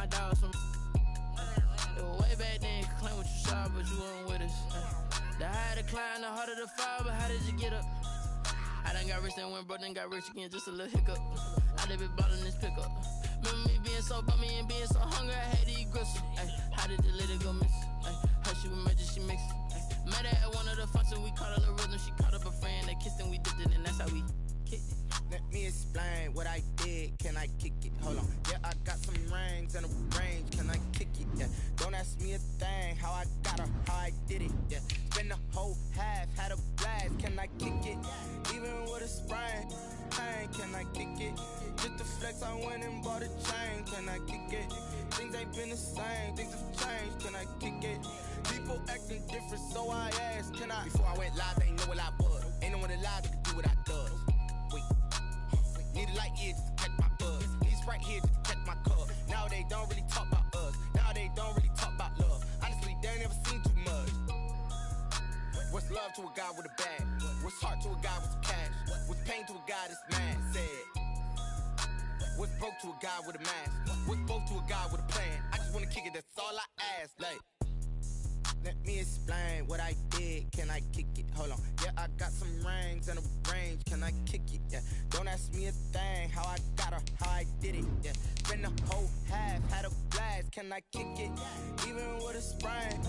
my dogs from. It was way back then, you could claim what you saw, but you weren't with us. The higher the climb, the harder the fall, but how did you get up? I done got rich, then went broke, then got rich again, just a little hiccup. I done been ballin' this pickup. Remember me being so bummy and being so hungry, I had to eat gristle. How did the lady go miss? Her she was magic, she mixed. Met her at one of the functions, we caught her the rhythm, she caught up a friend, they kissed and we dipped it, and that's how we kicked it. Let me explain what I did, can I kick it? Hold on, yeah, I got some rings and a range, can I kick it? Yeah, don't ask me a thing, how I got her, how I did it, yeah. Spend the whole half, had a blast, can I kick it? Even with a sprain, can I kick it? Just the flex, I went and bought a chain, can I kick it? Things ain't been the same, things have changed, can I kick it? People acting different, so I asked, can I? Before I went live, they ain't know what I was. Ain't no one alive that could do what I does. Wait, need a light here just to catch my buzz. Need Sprite here just to catch my cup. Now they don't really talk about us. Now they don't really talk about love. Honestly, they ain't never seen too much. What's love to a guy with a bag? What's heart to a guy with some cash? What's pain to a guy that's mad? Said. What's broke to a guy with a mask? What's both to a guy with a plan? I just wanna kick it, that's all I ask. Like, let me explain what I did, can I kick it? Hold on, yeah, I got some rings and a range, can I kick it? Yeah, don't ask me a thing, how I got her, how I did it? Yeah, spend the whole half, had a blast, can I kick it? Even with a sprain,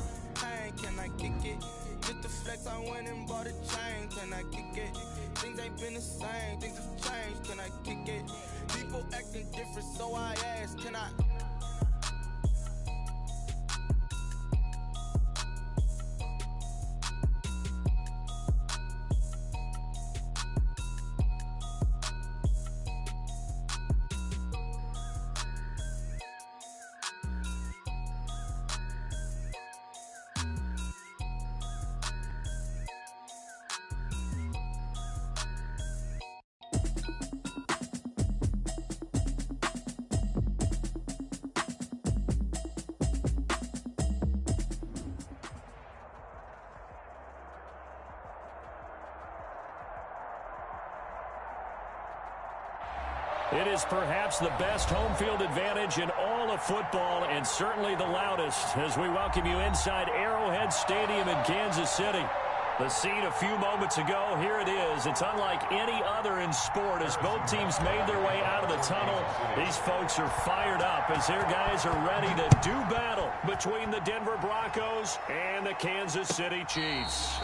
can I kick it? Just the flex, I went and bought a chain, can I kick it? Things ain't been the same, things have changed, can I kick it? People acting different, so I asked, can I? It is perhaps the best home field advantage in all of football and certainly the loudest as we welcome you inside Arrowhead Stadium in Kansas City. The scene a few moments ago, here it is. It's unlike any other in sport as both teams made their way out of the tunnel. These folks are fired up as their guys are ready to do battle between the Denver Broncos and the Kansas City Chiefs.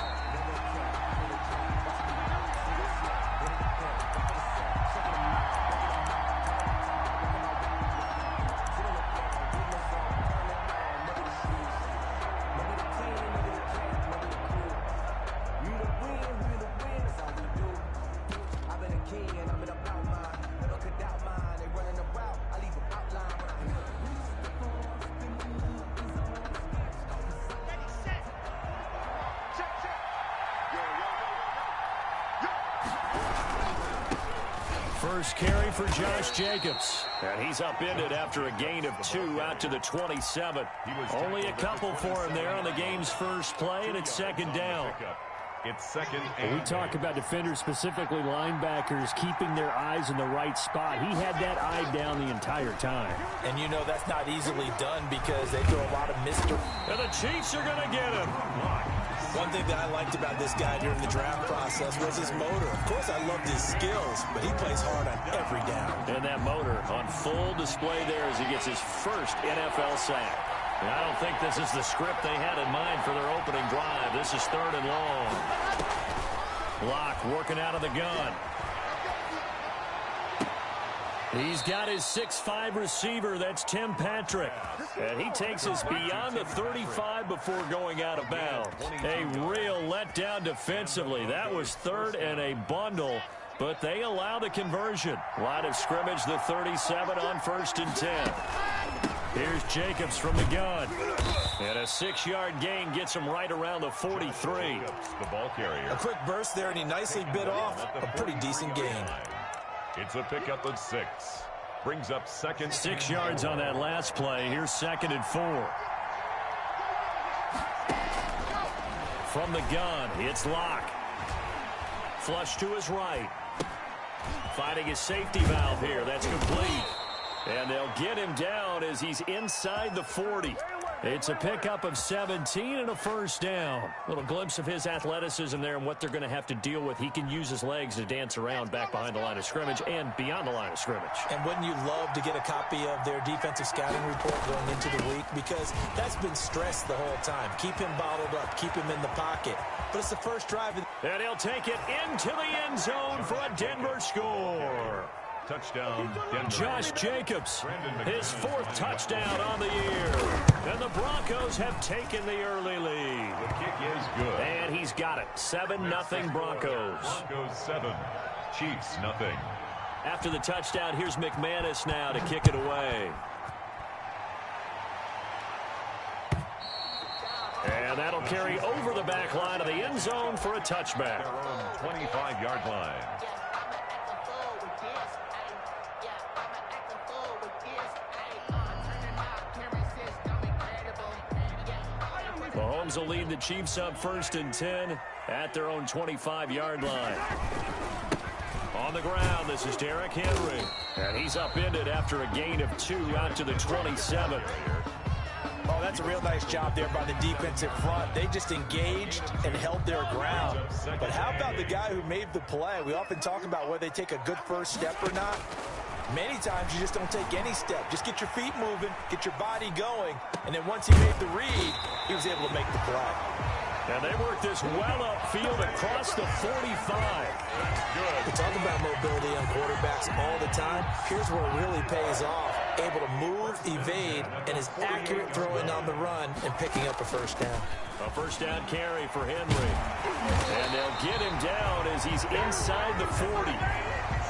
First carry for Josh Jacobs. And he's upended after a gain of 2 out to the 27. Only a couple for him there on the game's first play, and it's second down. It's second and we talk about defenders, specifically linebackers, keeping their eyes in the right spot. He had that eye down the entire time. And you know that's not easily done because they throw a lot of mystery. And the Chiefs are going to get him. One thing that I liked about this guy during the draft process was his motor. Of course, I loved his skills, but he plays hard on every down. And that motor on full display there as he gets his first NFL sack. And I don't think this is the script they had in mind for their opening drive. This is 3rd and long. Locke working out of the gun. He's got his 6'5" receiver. That's Tim Patrick. And he takes us beyond the 35 before going out of bounds. A real letdown defensively. That was 3rd and a bundle, but they allow the conversion. Line of scrimmage, the 37 on 1st and 10. Here's Jacobs from the gun. And a 6-yard gain gets him right around the 43. The ball carrier. A quick burst there, and he nicely bit off a pretty decent gain. It's a pickup of 6. Brings up second. 6 yards on that last play. Here's 2nd and 4. From the gun, it's Locke. Flush to his right. Finding his safety valve here. That's complete. And they'll get him down as he's inside the 40. It's a pickup of 17 and a first down. Little glimpse of his athleticism there and what they're going to have to deal with. He can use his legs to dance around back behind the line of scrimmage and beyond the line of scrimmage. And wouldn't you love to get a copy of their defensive scouting report going into the week? Because that's been stressed the whole time. Keep him bottled up. Keep him in the pocket. But it's the first drive. And he'll take it into the end zone for a Denver score. Touchdown, Denver. Josh Jacobs, his 4th touchdown on the year. And the Broncos have taken the early lead. The kick is good. And he's got it. 7-0 Broncos. Broncos 7, Chiefs nothing. After the touchdown, here's McManus now to kick it away. And that'll carry over the back line of the end zone for a touchback. Their own 25-yard line. Mahomes will lead the Chiefs up 1st and 10 at their own 25-yard line. On the ground, this is Derrick Henry. And he's upended after a gain of 2 out to the 27. Oh, that's a real nice job there by the defensive front. They just engaged and held their ground. But how about the guy who made the play? We often talk about whether they take a good first step or not. Many times you just don't take any step. Just get your feet moving, get your body going, and then once he made the read, he was able to make the play. And they work this well upfield across the 45. Good. We talk about mobility on quarterbacks all the time. Here's where it really pays off. Able to move, evade, and is accurate throwing on the run and picking up a first down. A first down carry for Henry. And they'll get him down as he's inside the 40.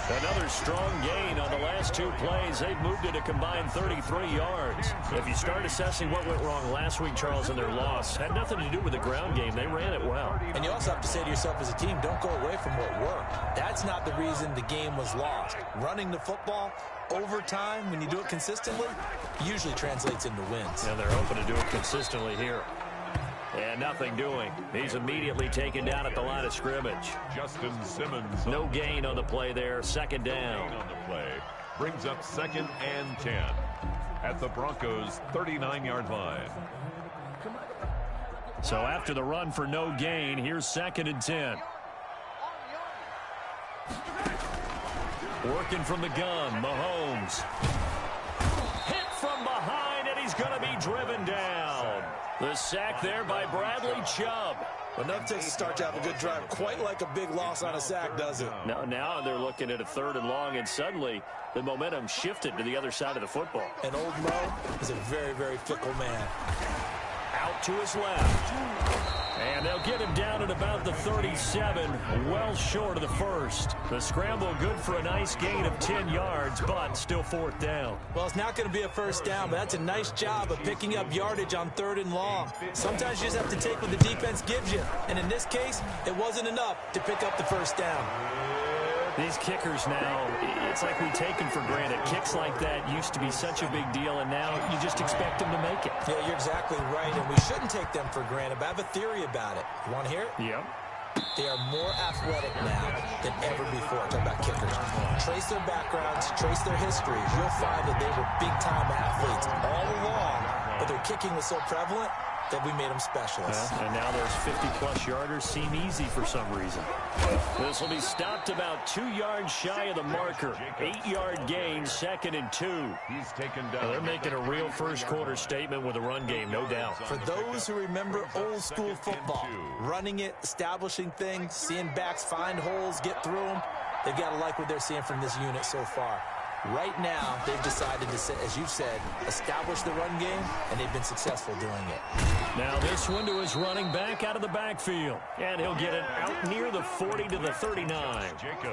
Another strong gain on the last 2 plays. They've moved it a combined 33 yards. If you start assessing what went wrong last week, Charles, in their loss, had nothing to do with the ground game. They ran it well. And you also have to say to yourself as a team, don't go away from what worked. That's not the reason the game was lost. Running the football over time, when you do it consistently, usually translates into wins. And they're hoping to do it consistently here. And nothing doing. He's immediately taken down at the line of scrimmage. Justin Simmons. No gain on the play there. 2nd down. On the play. Brings up 2nd and 10 at the Broncos' 39-yard line. So after the run for no gain, here's 2nd and 10. Working from the gun, Mahomes. Hit from behind, and he's going to be driven down. The sack there by Bradley Chubb. Enough takes to start to have a good drive. Quite like a big loss on a sack, does it? Now they're looking at a 3rd and long, and suddenly the momentum shifted to the other side of the football. And old Mo is a very, very fickle man. Out to his left. And they'll get him down at about the 37, well short of the 1st. The scramble good for a nice gain of 10 yards, but still 4th down. Well, it's not going to be a first down, but that's a nice job of picking up yardage on 3rd and long. Sometimes you just have to take what the defense gives you. And in this case, it wasn't enough to pick up the first down. These kickers now, it's like we take them for granted. Kicks like that used to be such a big deal, and now you just expect them to make it. Yeah, you're exactly right, and we shouldn't take them for granted, but I have a theory about it. You want to hear it? Yep. They are more athletic now than ever before. Talk about kickers. Trace their backgrounds, trace their histories. You'll find that they were big-time athletes all along, but their kicking was so prevalent that we made them specialists. And now those 50-plus yarders seem easy for some reason. This will be stopped about 2 yards shy of the marker. 8-yard gain, 2nd and 2. He's taken down. Well, they're making a real first-quarter statement with a run game, no doubt. For those who remember old-school football, running it, establishing things, seeing backs find holes, get through them, they've got to like what they're seeing from this unit so far. Right now, they've decided to, as you said, establish the run game, and they've been successful doing it. Now this one to his running back out of the backfield. And he'll get it out near the 40 to the 39.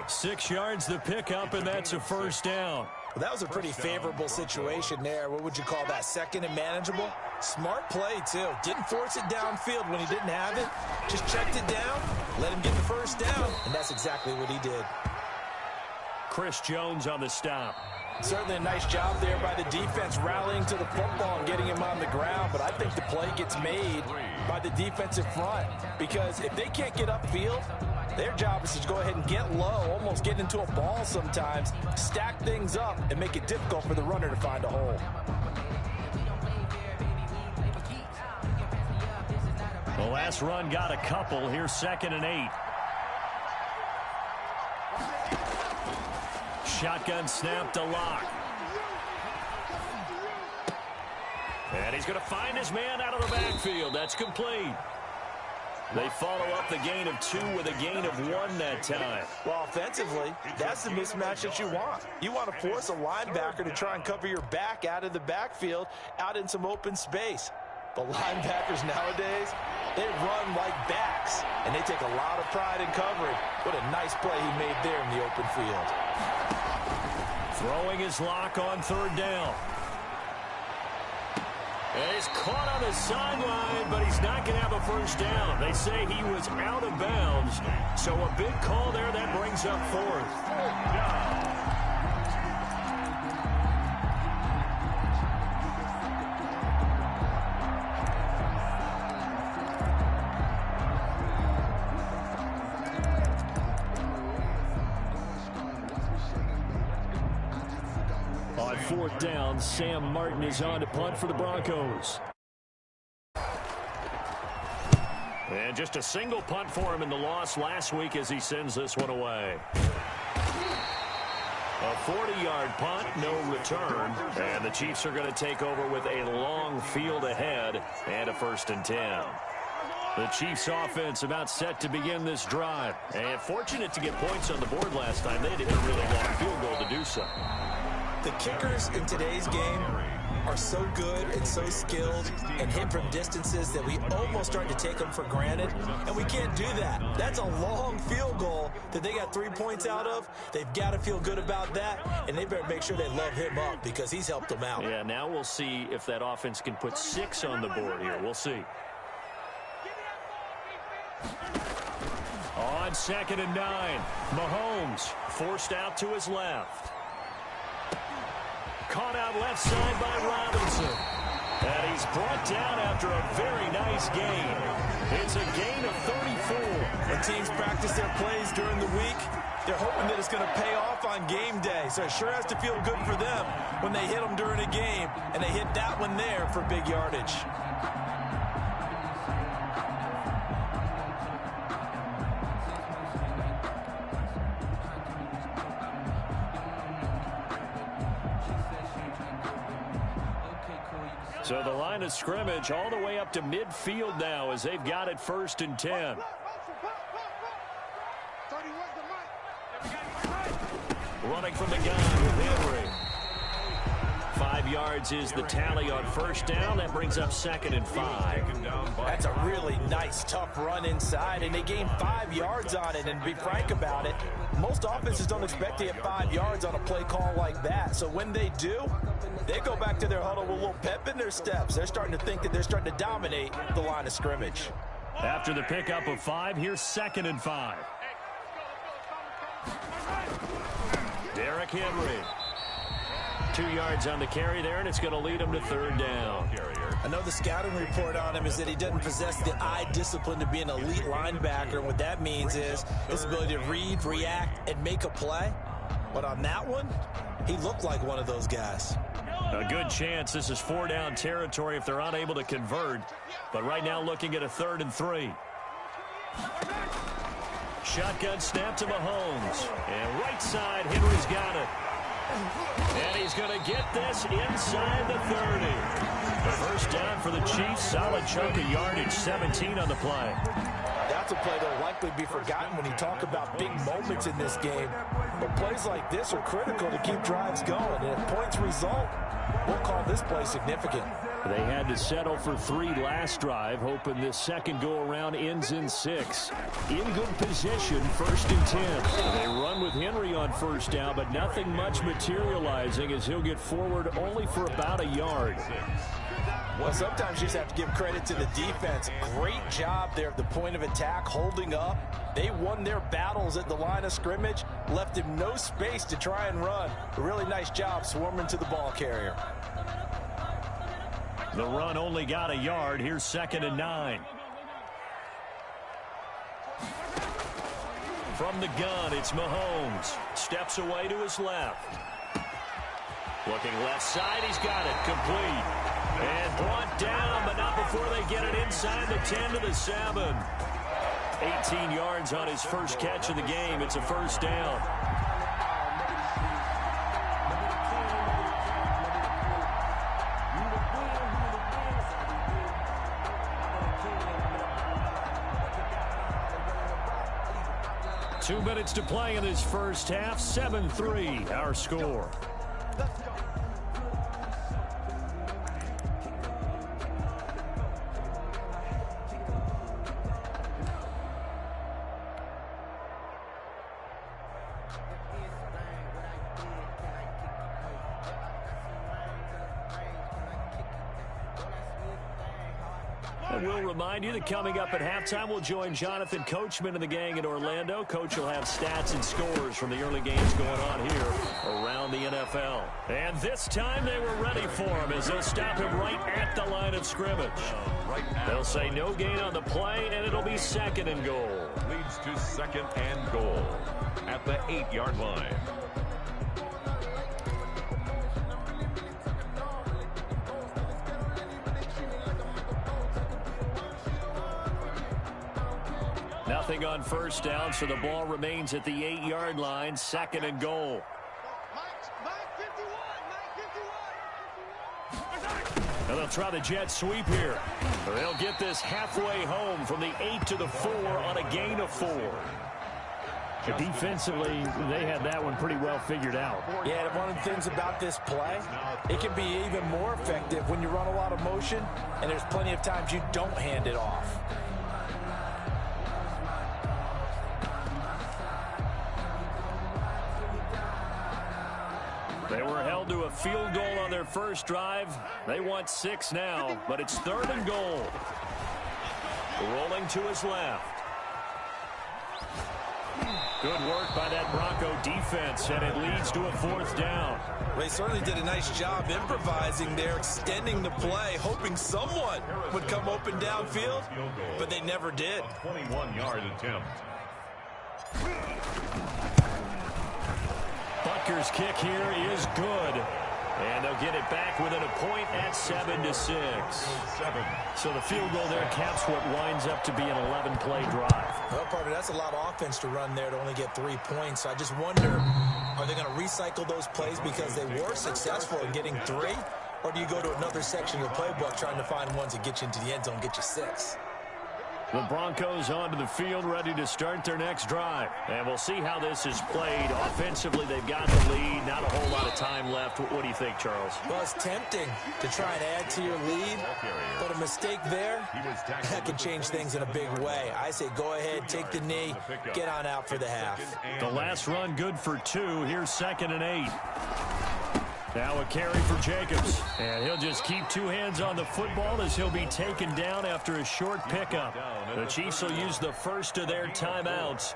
6 yards to pick up, and that's a first down. Well, that was a pretty favorable situation there. What would you call that, 2nd and manageable? Smart play, too. Didn't force it downfield when he didn't have it. Just checked it down, let him get the first down, and that's exactly what he did. Chris Jones on the stop. Certainly a nice job there by the defense rallying to the football and getting him on the ground, but I think the play gets made by the defensive front because if they can't get upfield, Their job is to go ahead and get low, almost get into a ball sometimes, stack things up, and make it difficult for the runner to find a hole. The last run got a couple. Here's 2nd and 8. Shotgun snap to Lock. And he's going to find his man out of the backfield. That's complete. They follow up the gain of 2 with a gain of 1 that time. Well, offensively, that's the mismatch that you want. You want to force a linebacker to try and cover your back out of the backfield, out in some open space. The linebackers nowadays, they run like backs, and they take a lot of pride in covering. What a nice play he made there in the open field. Throwing his Lock on 3rd down. And he's caught on the sideline, but he's not going to have a first down. They say he was out of bounds, so a big call there that brings up 4th. On 4th down, Sam Martin is on to punt for the Broncos. And just a single punt for him in the loss last week as he sends this one away. A 40-yard punt, no return. And the Chiefs are going to take over with a long field ahead and a 1st and 10. The Chiefs offense about set to begin this drive. And fortunate to get points on the board last time. They had to hit a really long field goal to do so. The kickers in today's game are so good and so skilled and hit from distances that we almost start to take them for granted, and we can't do that. That's a long field goal that they got 3 points out of. They've got to feel good about that, and they better make sure they love him up because he's helped them out. Yeah, now we'll see if that offense can put 6 on the board here. We'll see. On 2nd and 9, Mahomes forced out to his left. Caught out left side by Robinson. And he's brought down after a very nice gain. It's a gain of 34. When teams practice their plays during the week, they're hoping that it's going to pay off on game day. So it sure has to feel good for them when they hit them during a game, and they hit that one there for big yardage. So the line of scrimmage all the way up to midfield now as they've got it 1st and 10. Running from the gun with Henry. 5 yards is the tally on 1st down. That brings up 2nd and 5. That's a really nice, tough run inside, and they gained 5 yards on it. And to be frank about it, most offenses don't expect to get 5 yards on a play call like that. So when they do, they go back to their huddle with a little pep in their steps. They're starting to think that they're starting to dominate the line of scrimmage. After the pickup of 5, here's 2nd and 5. Derrick Henry. 2 yards on the carry there, and it's going to lead him to 3rd down. I know the scouting report on him is that he doesn't possess the eye discipline to be an elite linebacker. And what that means is his ability to read, react, and make a play. But on that one, he looked like one of those guys. A good chance this is 4-down territory if they're unable to convert. But right now looking at a 3rd and 3. Shotgun snap to Mahomes. And right side, Henry's got it. And he's going to get this inside the 30. The 1st down for the Chiefs. Solid chunk of yardage, 17 on the play. That's a play that will likely be forgotten when you talk about big moments in this game. But plays like this are critical to keep drives going. And if points result, we'll call this play significant. They had to settle for 3 last drive, hoping this second go-around ends in 6. In good position, 1st and 10. They run with Henry on 1st down, but nothing much materializing as he'll get forward only for about a yard. Well, sometimes you just have to give credit to the defense. Great job there at the point of attack, holding up. They won their battles at the line of scrimmage, left him no space to try and run. A really nice job swarming to the ball carrier. The run only got a yard. Here's 2nd and 9. From the gun, it's Mahomes. Steps away to his left. Looking left side, he's got it. Complete. And brought down, but not before they get it inside the 10 to the 7. 18 yards on his first catch of the game. It's a first down. Two minutes to play in this first half. 7-3, our score. We'll remind you that coming up at halftime, we'll join Jonathan Coachman and the gang in Orlando. Coach will have stats and scores from the early games going on here around the NFL. And this time they were ready for him as they'll stop him right at the line of scrimmage. They'll say no gain on the play, and it'll be 2nd and goal. Leads to 2nd and goal at the 8-yard line. Nothing on first down, so the ball remains at the 8-yard line. 2nd and goal. Now they'll try the jet sweep here. They'll get this halfway home from the 8 to the 4 on a gain of 4. Defensively, they had that one pretty well figured out. Yeah, one of the things about this play, it can be even more effective when you run a lot of motion, and there's plenty of times you don't hand it off. They were held to a field goal on their first drive. They want 6 now, but it's 3rd and goal. Rolling to his left. Good work by that Bronco defense, and it leads to a 4th down. They certainly did a nice job improvising there, extending the play, hoping someone would come open downfield, but they never did. 21-yard attempt. Butker's kick here is good. And they'll get it back within a point at 7-6. So the field goal there caps what winds up to be an 11-play drive. Well, partner, that's a lot of offense to run there to only get 3 points. I just wonder, are they going to recycle those plays because they were successful in getting 3? Or do you go to another section of the playbook trying to find ones that get you into the end zone and get you 6? The Broncos onto the field, ready to start their next drive. And we'll see how this is played. Offensively, they've got the lead. Not a whole lot of time left. What do you think, Charles? Well, it's tempting to try and add to your lead, but a mistake there, that can change things in a big way. I say go ahead, take the knee, get on out for the half. The last run good for 2. Here's 2nd and 8. Now a carry for Jacobs, and he'll just keep 2 hands on the football as he'll be taken down after a short pickup. The Chiefs will use the first of their timeouts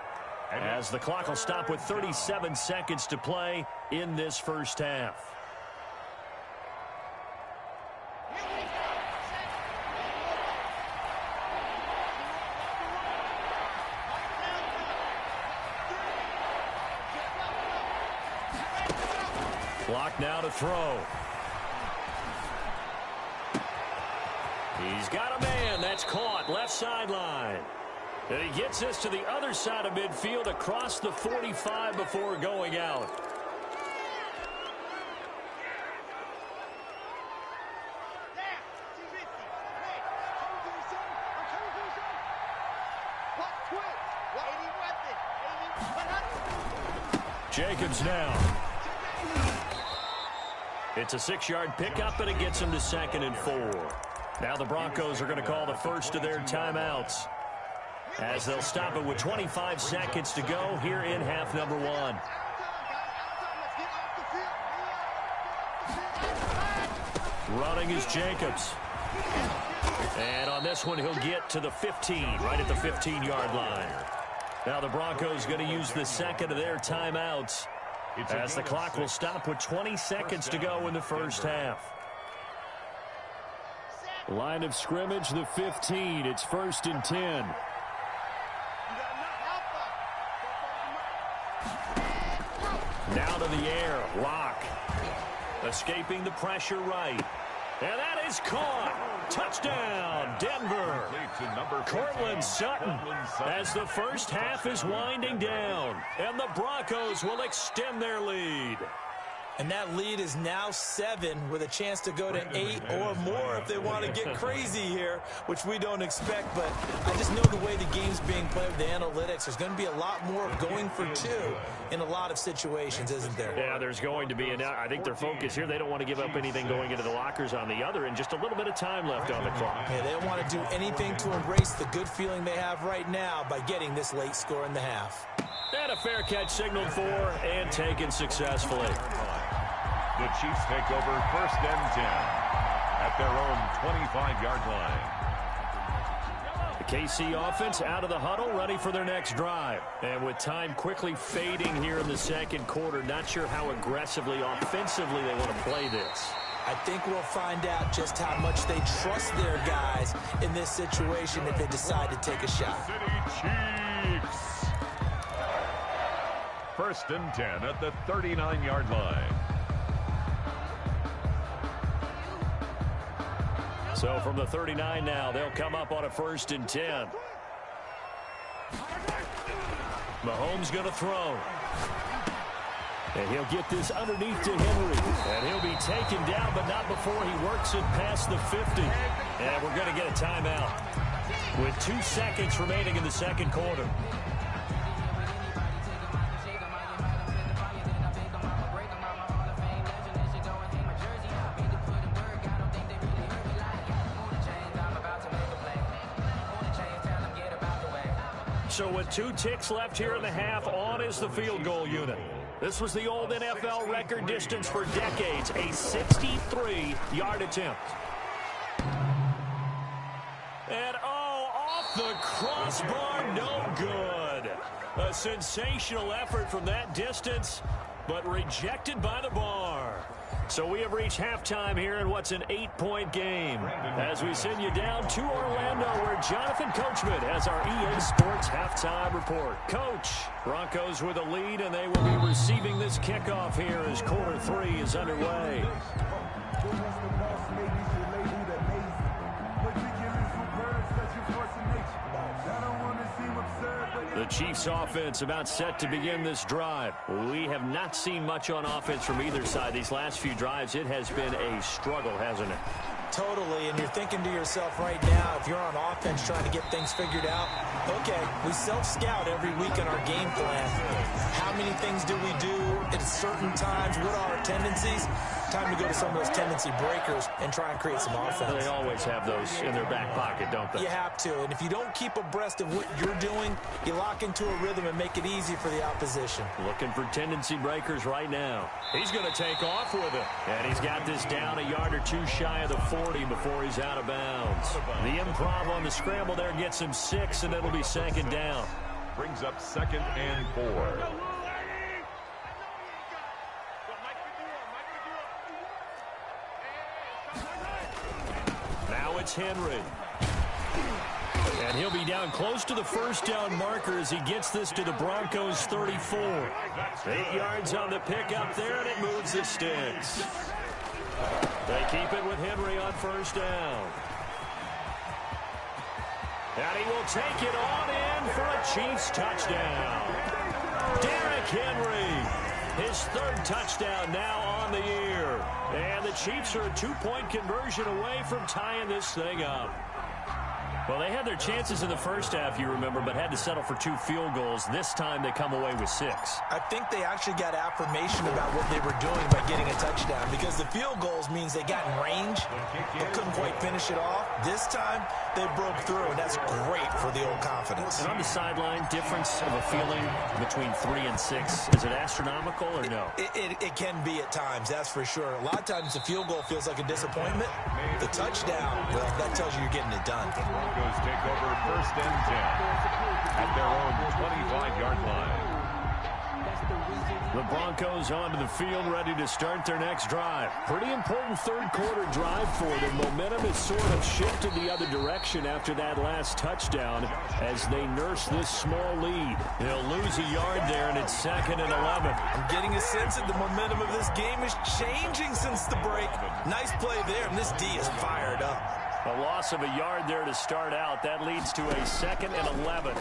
as the clock will stop with 37 seconds to play in this first half. Clock now to throw. He's got a man. That's caught. Left sideline. And he gets this to the other side of midfield across the 45 before going out. Jacobs now. It's a 6-yard pickup, and it gets him to 2nd and 4. Now the Broncos are going to call the first of their timeouts as they'll stop it with 25 seconds to go here in half number 1. Running is Jacobs. And on this one, he'll get to the 15, right at the 15-yard line. Now the Broncos going to use the second of their timeouts as the clock will stop with 20 seconds to go in the first half. Line of scrimmage, the 15. It's 1st and 10. out of the air. Lock. Escaping the pressure right. And that is caught. Touchdown, Denver. Cortland Sutton as the first half is winding down. And the Broncos will extend their lead. And that lead is now 7 with a chance to go to 8 or more if they want to get crazy here, which we don't expect. But I just know the way the game's being played with the analytics, there's going to be a lot more going for 2 in a lot of situations, isn't there? Yeah, there's going to be. And I think their focus here, they don't want to give up anything going into the lockers on the other, and just a little bit of time left on the clock. Yeah, they don't want to do anything to embrace the good feeling they have right now by getting this late score in the half. And a fair catch signaled for and taken successfully. The Chiefs take over 1st and 10 at their own 25-yard line. The KC offense out of the huddle, ready for their next drive. And with time quickly fading here in the second quarter, not sure how aggressively, offensively they want to play this. I think we'll find out just how much they trust their guys in this situation if they decide to take a shot. City Chiefs. 1st and 10 at the 39-yard line. So from the 39 now, they'll come up on a 1st and 10. Mahomes going to throw. And he'll get this underneath to Henry. And he'll be taken down, but not before he works it past the 50. And we're going to get a timeout with 2 seconds remaining in the second quarter. So with 2 ticks left here in the half, on is the field goal unit. This was the old NFL record distance for decades, a 63-yard attempt. And off the crossbar, no good. A sensational effort from that distance, but rejected by the bar. So we have reached halftime here in what's an 8-point game. As we send you down to Orlando, where Jonathan Coachman has our EA Sports halftime report. Coach, Broncos with a lead, and they will be receiving this kickoff here as quarter 3 is underway. The Chiefs offense about set to begin this drive. We have not seen much on offense from either side. These last few drives, it has been a struggle, hasn't it? Totally, and you're thinking to yourself right now, if you're on offense trying to get things figured out, okay, we self-scout every week in our game plan. How many things do we do at certain times? What are our tendencies? Time to go to some of those tendency breakers and try and create some offense. They always have those in their back pocket, don't they? You have to, and if you don't keep abreast of what you're doing, you lock into a rhythm and make it easy for the opposition. Looking for tendency breakers right now. He's going to take off with it, and he's got this down a yard or 2 shy of the 40 before he's out of bounds. The improv on the scramble there gets him 6, and it'll be 2nd down. Brings up 2nd and 4. Now it's Henry. And he'll be down close to the 1st down marker as he gets this to the Broncos 34. 8 yards on the pickup there, and it moves the sticks. They keep it with Henry on 1st down. And he will take it on in for a Chiefs touchdown. Derrick Henry, his 3rd touchdown now on the year. And the Chiefs are a 2-point conversion away from tying this thing up. Well, they had their chances in the first half, you remember, but had to settle for 2 field goals. This time they come away with 6. I think they actually got affirmation about what they were doing by getting a touchdown, because the field goals means they got in range but couldn't quite finish it off. This time they broke through, and that's great for the old confidence. And on the sideline, difference of a feeling between 3 and 6. Is it astronomical or no? It can be at times, that's for sure. A lot of times the field goal feels like a disappointment. The touchdown, well, that tells you you're getting it done. Broncos take over 1st and 10 at their own 25-yard line. The Broncos onto the field, ready to start their next drive. Pretty important third-quarter drive for them. Momentum has sort of shifted the other direction after that last touchdown as they nurse this small lead. They'll lose a yard there, and it's 2nd and 11. I'm getting a sense that the momentum of this game is changing since the break. Nice play there, and this D is fired up. A loss of a yard there to start out. That leads to a 2nd and 11.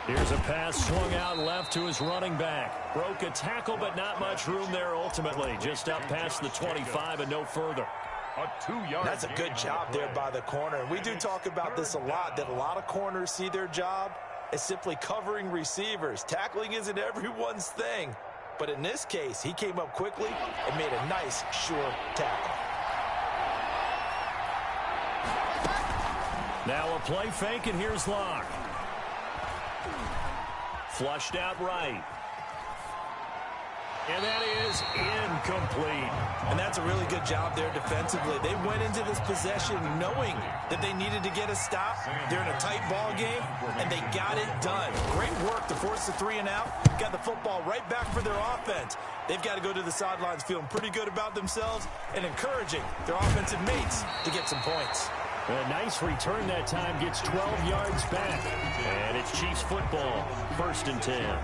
Here's a pass swung out left to his running back. Broke a tackle, but not much room there ultimately. Just up past the 25 and no further. A 2-yard. That's a good job there by the corner. We do talk about this a lot, that a lot of corners see their job as simply covering receivers. Tackling isn't everyone's thing. But in this case, he came up quickly and made a nice, sure tackle. Now a play fake, and here's Locke. Flushed out right. And that is incomplete. And that's a really good job there defensively. They went into this possession knowing that they needed to get a stop. They're in a tight ball game, and they got it done. Great work to force the 3 and out. Got the football right back for their offense. They've got to go to the sidelines feeling pretty good about themselves and encouraging their offensive mates to get some points. A nice return that time, gets 12 yards back. And it's Chiefs football, 1st and 10.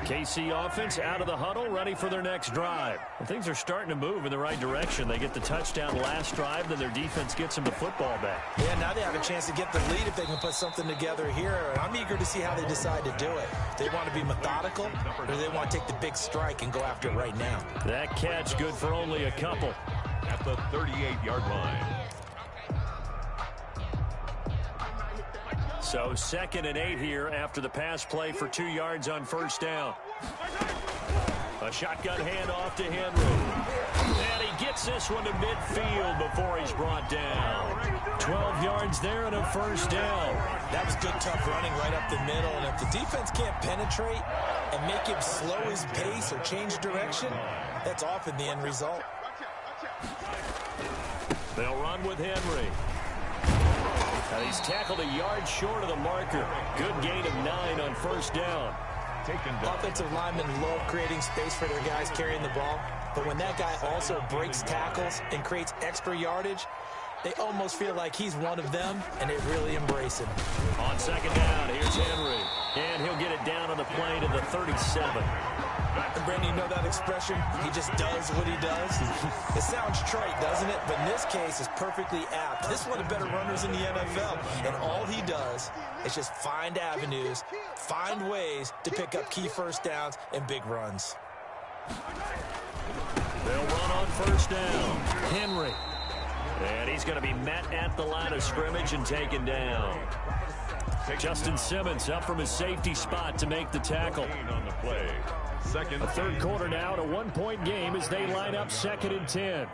KC offense out of the huddle, ready for their next drive. And things are starting to move in the right direction. They get the touchdown last drive, then their defense gets them the football back. Yeah, now they have a chance to get the lead if they can put something together here. And I'm eager to see how they decide to do it. They want to be methodical, or do they want to take the big strike and go after it right now? That catch good for only a couple. At the 38-yard line. So 2nd and 8 here after the pass play for 2 yards on 1st down. A shotgun handoff to Henry. And he gets this one to midfield before he's brought down. 12 yards there and a 1st down. That was good, tough running right up the middle. And if the defense can't penetrate and make him slow his pace or change direction, that's often the end result. They'll run with Henry. Now he's tackled a yard short of the marker. Good gain of 9 on 1st down. Offensive linemen love creating space for their guys carrying the ball. But when that guy also breaks tackles and creates extra yardage, they almost feel like he's one of them, and they really embrace him. On 2nd down, here's Henry. And he'll get it down on the play to the 37. And Brandon, you know that expression? He just does what he does. It sounds trite, doesn't it? But in this case, it's perfectly apt. This is one of the better runners in the NFL. And all he does is just find avenues, find ways to pick up key 1st downs and big runs. They'll run on 1st down. Henry. And he's going to be met at the line of scrimmage and taken down. Justin Simmons up from his safety spot to make the tackle. On the play. The 3rd quarter now, at a 1-point game as they line up 2nd and 10.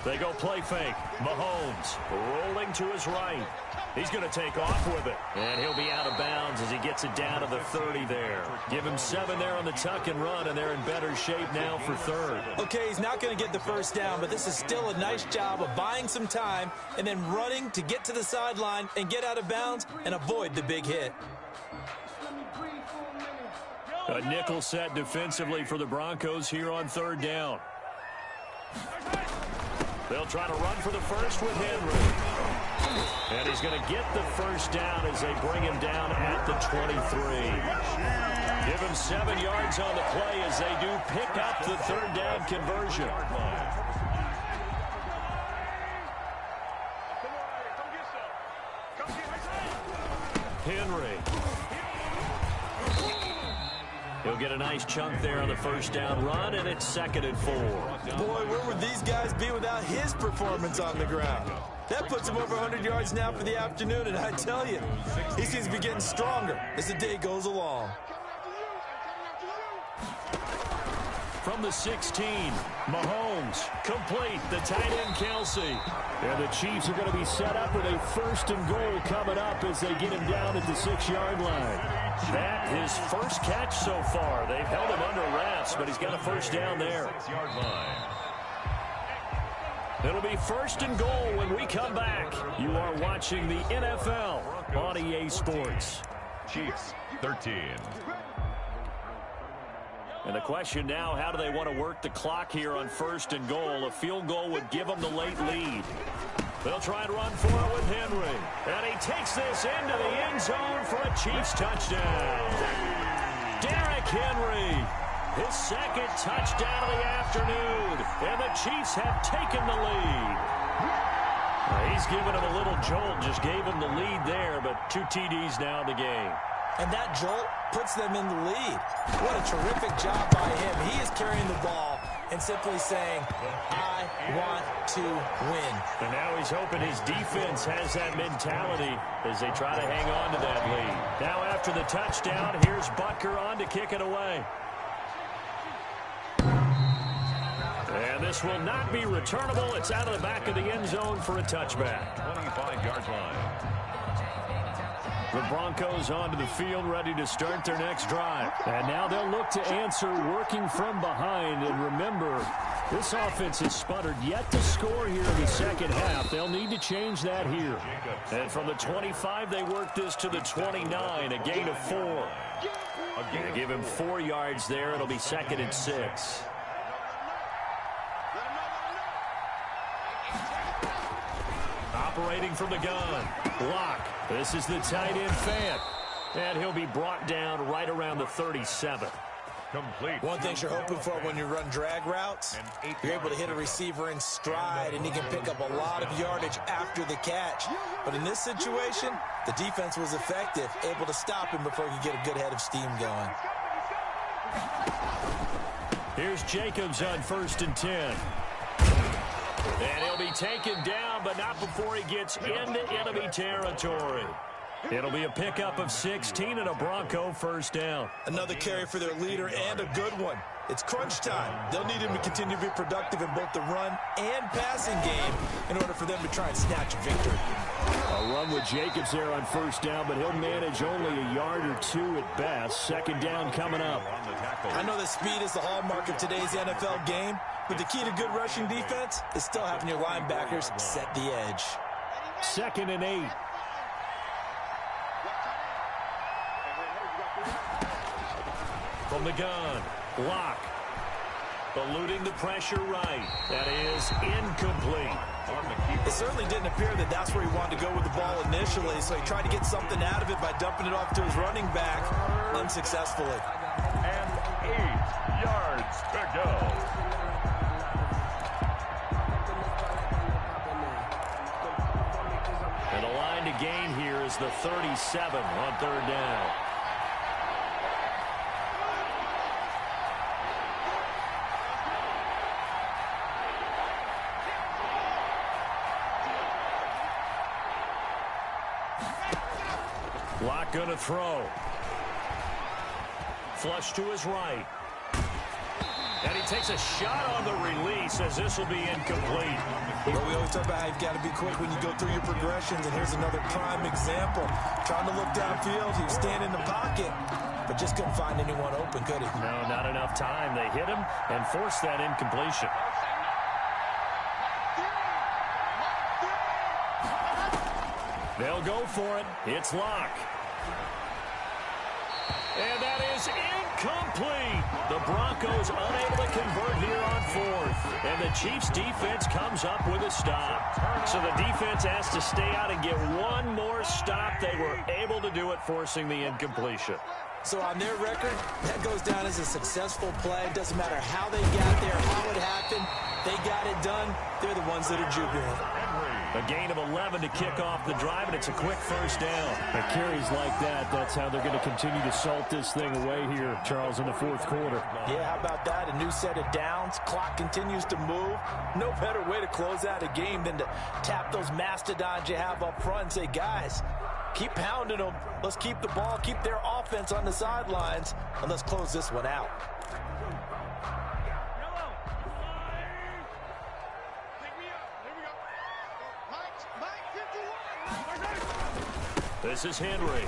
They go play fake. Mahomes rolling to his right. He's going to take off with it. And he'll be out of bounds as he gets it down to the 30 there. Give him 7 there on the tuck and run, and they're in better shape now for 3rd. Okay, he's not going to get the 1st down, but this is still a nice job of buying some time and then running to get to the sideline and get out of bounds and avoid the big hit. A nickel set defensively for the Broncos here on 3rd down. They'll try to run for the 1st with Henry. And he's going to get the 1st down as they bring him down at the 23. Give him 7 yards on the play as they do pick up the 3rd down conversion. Henry. He'll get a nice chunk there on the 1st down run, and it's 2nd and 4. Boy, where would these guys be without his performance on the ground? That puts him over 100 yards now for the afternoon, and I tell you, he seems to be getting stronger as the day goes along. From from the 16. Mahomes, complete. The tight end, Kelsey. And the Chiefs are going to be set up with a 1st and goal coming up as they get him down at the 6-yard line. That his first catch so far. They've held him under wraps, but he's got a 1st down there. 6-yard line. It'll be 1st and goal when we come back. You are watching the NFL on EA Sports. Chiefs 13. And the question now, how do they want to work the clock here on 1st and goal? A field goal would give them the late lead. They'll try and run for it with Henry. And he takes this into the end zone for a Chiefs touchdown. Derrick Henry, his 2nd touchdown of the afternoon. And the Chiefs have taken the lead. He's given him a little jolt, just gave him the lead there, but 2 TDs now in the game. And that jolt puts them in the lead. What a terrific job by him. He is carrying the ball and simply saying, I want to win. And now he's hoping his defense has that mentality as they try to hang on to that lead. Now after the touchdown, here's Butker on to kick it away. And this will not be returnable. It's out of the back of the end zone for a touchback. 25-yard line. The Broncos onto the field, ready to start their next drive. And now they'll look to answer working from behind. And remember, this offense has sputtered yet to score here in the second half. They'll need to change that here. And from the 25, they work this to the 29, a gain of 4. They give him 4 yards there. It'll be 2nd and 6. Operating from the gun. Block. This is the tight end, Fant. And he'll be brought down right around the 37. Complete. One thing you're hoping for when you run drag routes, you're able to hit a receiver in stride, and he can pick up a lot of yardage after the catch. But in this situation, the defense was effective, able to stop him before he could get a good head of steam going. Here's Jacobs on 1st and 10. And he'll be taken down, but not before he gets into enemy territory. It'll be a pickup of 16 and a Bronco 1st down. Another carry for their leader and a good one. It's crunch time. They'll need him to continue to be productive in both the run and passing game in order for them to try and snatch a victory. A run with Jacobs there on 1st down, but he'll manage only a yard or 2 at best. 2nd down coming up. I know that speed is the hallmark of today's NFL game, but the key to good rushing defense is still having your linebackers set the edge. 2nd and 8. From the gun, block. Eluding the pressure right. That is incomplete. It certainly didn't appear that that's where he wanted to go with the ball initially, so he tried to get something out of it by dumping it off to his running back unsuccessfully. And 8 yards to go. And the line to gain here is the 37 on 3rd down. Lock gonna throw. Flush to his right. And he takes a shot on the release as this will be incomplete. Well, we always talk about how you've got to be quick when you go through your progressions, and here's another prime example. Trying to look downfield, he was standing in the pocket, but just couldn't find anyone open, could he? No, not enough time. They hit him and forced that incompletion. They'll go for it. It's Locke. And that is incomplete. The Broncos unable to convert here on 4th. And the Chiefs defense comes up with a stop. So the defense has to stay out and get one more stop. They were able to do it, forcing the incompletion. So on their record, that goes down as a successful play. It doesn't matter how they got there, how it happened. They got it done. They're the ones that are jubilant. A gain of 11 to kick off the drive, and it's a quick 1st down. The carries like that, that's how they're going to continue to salt this thing away here, Charles, in the 4th quarter. Yeah, how about that? A new set of downs. Clock continues to move. No better way to close out a game than to tap those mastodons you have up front and say, guys, keep pounding them. Let's keep the ball, keep their offense on the sidelines, and let's close this one out. This is Henry.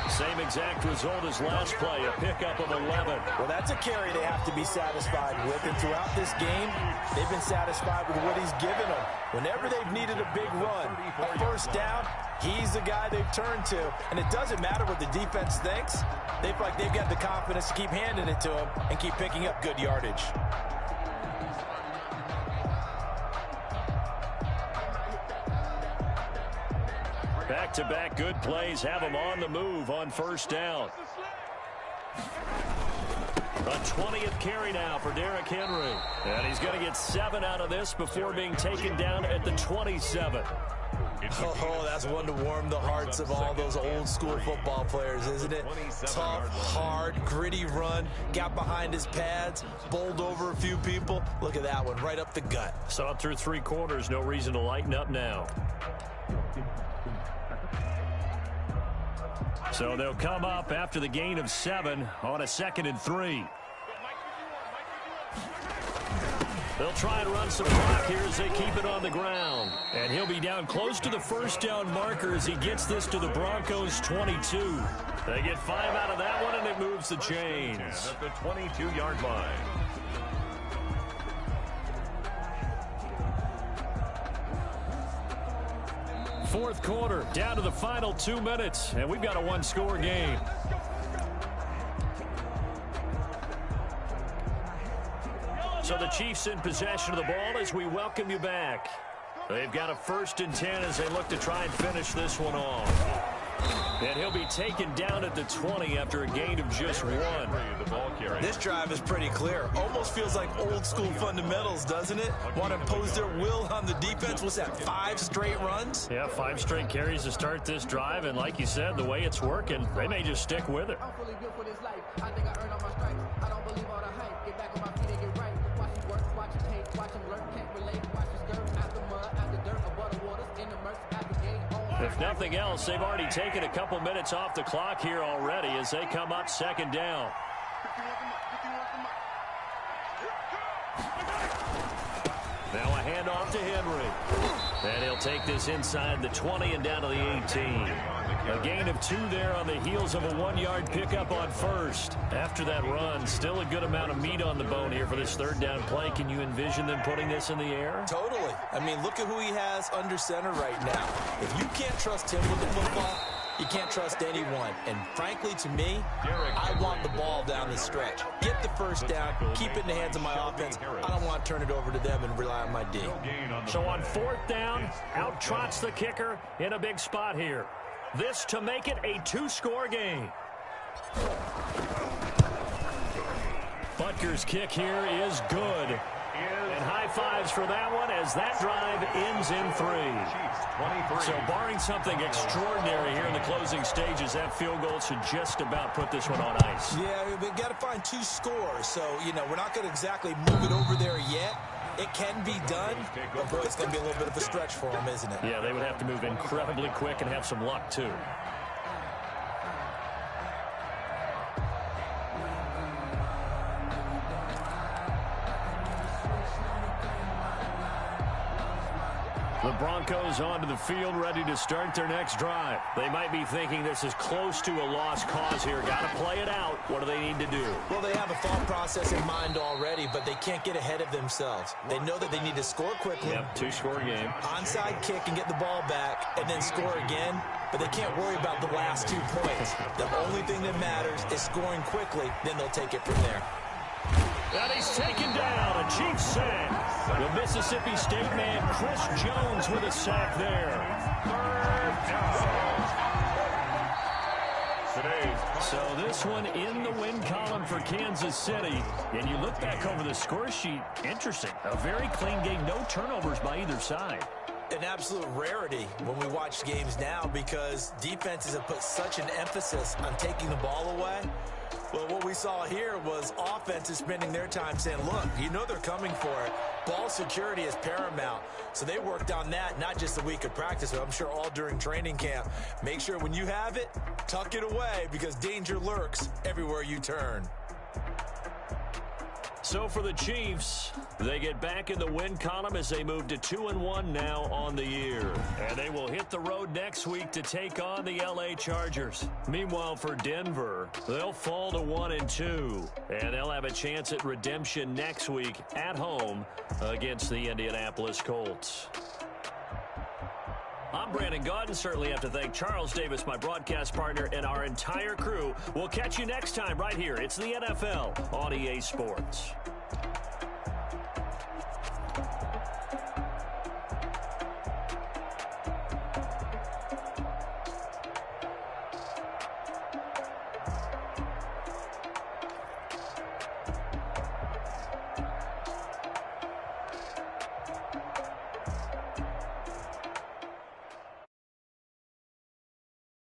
Same exact result as last play, a pickup of 11. Well, that's a carry they have to be satisfied with. And throughout this game, they've been satisfied with what he's given them. Whenever they've needed a big run, a first down, he's the guy they've turned to. And it doesn't matter what the defense thinks. They feel like they've got the confidence to keep handing it to him and keep picking up good yardage. Back-to-back good plays have him on the move on first down. A 20th carry now for Derrick Henry. And he's going to get 7 out of this before being taken down at the 27. Oh, that's one to warm the hearts of all those old-school football players, isn't it? Tough, hard, gritty run, got behind his pads, bowled over a few people. Look at that one, right up the gut. Saw it through 3 quarters, no reason to lighten up now. So they'll come up after the gain of 7 on a 2nd and 3. They'll try and run some clock here as they keep it on the ground. And he'll be down close to the first down marker as he gets this to the Broncos 22. They get 5 out of that one, and it moves the chains. At the 22-yard line. Fourth quarter, down to the final 2 minutes, and we've got a 1-score game. So the Chiefs in possession of the ball as we welcome you back. They've got a 1st and 10 as they look to try and finish this one off. And he'll be taken down at the 20 after a gain of just 1. This drive is pretty clear. Almost feels like old-school fundamentals, doesn't it? Want to impose their will on the defense. What's that, 5 straight runs? Yeah, 5 straight carries to start this drive. And like you said, the way it's working, they may just stick with it. I'm fully built for this life. I think I earned all my stripes. I don't believe all the hype. Get back on my feet and get right. Watch him work, watch him hate, watch him lurk. Can't relate, watch him skirt. Out the mud, out the dirt, above the waters, in the murk, out the game. If nothing else, they've already taken a couple minutes off the clock here already as they come up 2nd down. Now a handoff to Henry. And he'll take this inside the 20 and down to the 18. A gain of 2 there on the heels of a 1-yard pickup on first. After that run, still a good amount of meat on the bone here for this 3rd down play. Can you envision them putting this in the air? Totally. I mean, look at who he has under center right now. If you can't trust him with the football, you can't trust anyone. And frankly, to me, I want the ball down the stretch. Get the first down, keep it in the hands of my offense. I don't want to turn it over to them and rely on my D. So on 4th down, out trots the kicker in a big spot here. This to make it a 2-score game. Butker's kick here is good. And high fives for that one as that drive ends in 3. So barring something extraordinary here in the closing stages, that field goal should just about put this one on ice. Yeah, we've got to find 2 scores. So, you know, we're not going to exactly move it over there yet. It can be done, but boy, it's going to be a little bit of a stretch for them, isn't it? Yeah, they would have to move incredibly quick and have some luck, too. The Broncos onto the field, ready to start their next drive. They might be thinking this is close to a lost cause here. Got to play it out. What do they need to do? Well, they have a thought process in mind already, but they can't get ahead of themselves. They know that they need to score quickly. Yep, 2-score game. Onside kick and get the ball back, and then score again. But they can't worry about the last 2 points. The only thing that matters is scoring quickly. Then they'll take it from there. And he's taken down. A Chiefs sack. The Mississippi State man, Chris Jones, with a sack there. 3rd down. So this one in the win column for Kansas City. And you look back over the score sheet. Interesting. A very clean game. No turnovers by either side. An absolute rarity when we watch games now because defenses have put such an emphasis on taking the ball away. Well, what we saw here was offenses spending their time saying, look, you know they're coming for it. Ball security is paramount. So they worked on that not just a week of practice, but I'm sure all during training camp. Make sure when you have it, tuck it away because danger lurks everywhere you turn. so for the Chiefs, they get back in the win column as they move to 2-1 now on the year. And they will hit the road next week to take on the LA Chargers. Meanwhile, for Denver, they'll fall to 1-2. And they'll have a chance at redemption next week at home against the Indianapolis Colts. I'm Brandon Gaudin. Certainly have to thank Charles Davis, my broadcast partner, and our entire crew. We'll catch you next time right here. It's the NFL on EA Sports.